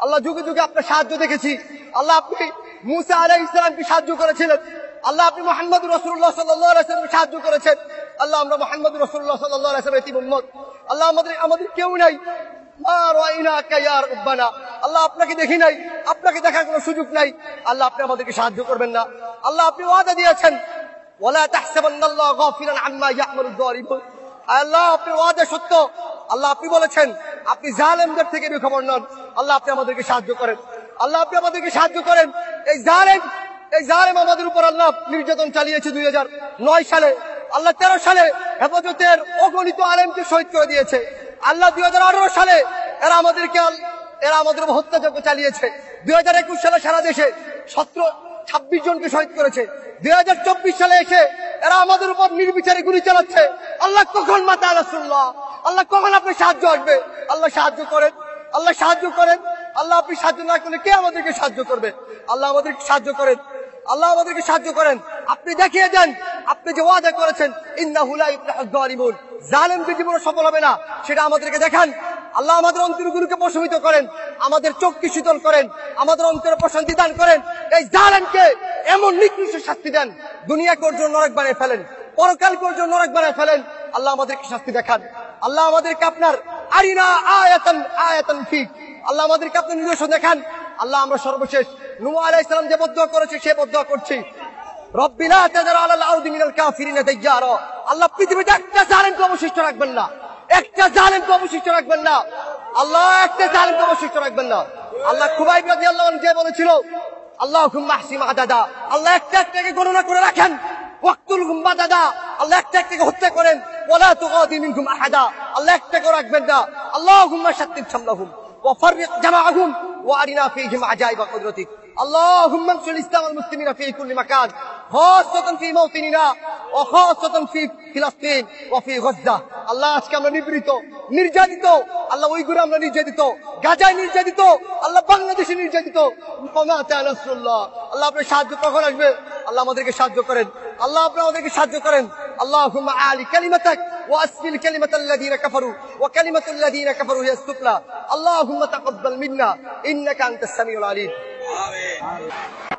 আল্লাহ যুগে যুগে আপনার সাহায্য দেখেছি। আল্লাহ আপনি মুসা আলাইহিস সালামকে সাহায্য করেছিলেন। আল্লাহ আপনি মুহাম্মদ রাসূলুল্লাহ সাল্লাল্লাহু আলাইহি ওয়াসাল্লামকে সাহায্য করেছেন। আল্লাহ আমরা মুহাম্মদ রাসূলুল্লাহ সাল্লাল্লাহু আলাইহি ওয়াসাল্লামের এতিম উম্মত। আল্লাহ আমাদের কেউ নাই। আল্লাহ আপনাকে দেখি নাই, আপনাকে দেখার কোনো সুযোগ নাই। আল্লাহ আপনি আমাদেরকে সাহায্য করবেন না। আল্লাহ আপনি ওয়াদা দিয়েছেন, ওয়ালা তাহসাবান্নাল্লাহ গাফিলান আম্মা ইয়া'মালুয যালিমুন। আল্লাহ আপনি ওয়াদা সত্য। আল্লাহ আপনি বলেছেন আপনি জালেমদের থেকে বেখবর নন। আল্লাহ আপনি আমাদেরকে সাহায্য করেন। আল্লাহ আপনি আমাদেরকে সাহায্য করেন। এই জালেম আমাদের উপর আল্লাহ নির্যাতন চালিয়েছে 2009 সালে। আল্লাহ 13 সালে হেফাজতের অগণিত আলেমকে শহীদ করে দিয়েছে। আল্লাহ 2018 সালে এরা আমাদের উপর হত্যাযজ্ঞ চালিয়েছে। 2021 সালে সারা দেশে 26 জনকে শহীদ করেছে। 2024 সালে এসে এরা আমাদের উপর নির্বিচারে গুলি চালাচ্ছে। আল্লাহ কখন মাতা রাসূলুল্লাহ, আল্লাহ কখন আপনার সাহায্য আসবে? আল্লাহ সাহায্য করেন, আল্লাহ সাহায্য করেন। আল্লাহ আপনি সাহায্য না করলে কে আমাদেরকে সাহায্য করবে? আল্লাহ আমাদেরকে সাহায্য করেন, আল্লাহ আমাদেরকে সাহায্য করেন। আপনি দেখিয়ে দেন, আপনি যে ওয়াদা করেছেন ইন্নাহু লা ইফলাহুয যালিমুন, জালেমদের জীবনে সফল হবে না, সেটা আমাদেরকে দেখান। আল্লাহ আমাদের অন্তরগুলোকে প্রশমিত করেন, আমাদের চোখকে শীতল করেন, আমাদের অন্তরে প্রশান্তি দান করেন। এই জালেমকে এমন নিকৃষ্ট শাস্তি দেন, দুনিয়াকে ওর জন্য নরক বানিয়ে ফেলেন, পরকালকে ওর জন্য নরক বানিয়ে ফেলেন। আল্লাহ আমাদেরকে শাস্তি দেখান। আল্লাহ আমাদেরকে আপনার আরিনা আয়াতান ফিক, আল্লাহ আমাদেরকে আপনার নিদর্শন দেখান। আল্লাহ আমরা সর্বশেষ নূহ আলাইহিস সালাম যে বদদুয়া করেছে সে বদদুয়া করছি, রব্বি লা তাযার আলাল আরদি মিনাল কাফিরিনা দাইয়ারা। আল্লাহ পৃথিবীতে একটা জালেমকে অবশিষ্ট রাখবেন না, একটা জালেমকে অবশিষ্ট রাখবেন না। আল্লাহ একটা জালেমকে অবশিষ্ট রাখবেন না। আল্লাহ খুবাইব রাদিয়াল্লাহু আনহু যে বলেছিল আল্লাহুম্মা আহসিম আদাদা, আল্লাহ একটা একটাকে গণনা করে রাখেন। ওয়াকতুলহুম বাদাদা, আল্লাহ একটা একটাকে হত্যা করেন। ওয়ালা তুগাদি মিনহুম আহাদা, আল্লাহ একটাকে রাখবেন না। আল্লাহুম্মা শাত্তিত শামলাহুম ওয়া ফাররিক জামাআহুম ওয়া আরিনা ফীহিম আজাইবা কুদরতিক। اللهم انصر الاسلام والمسلمين في كل مكان، خاصة في موطننا وخاصة في فلسطين وفي غزة। আল্লাহ আজকে আমরা নিপীড়িত, নির্যাতিত। আল্লাহ উইগুরে আমরা নির্যাতিত, গাজায় নির্যাতিত, আল্লাহ বাংলাদেশে নির্যাতিত। আল্লাহ আপনার সাহায্য কখন আসবে? আল্লাহ আমাদেরকে সাহায্য করেন, আল্লাহ আপনি আমাদেরকে সাহায্য করেন। اللهم اعلي كلمتك واسفل كلمة الذين كفروا وكلمة الذين كفروا هي السفلى. اللهم تقبل منا انك انت السميع العليم. آمين.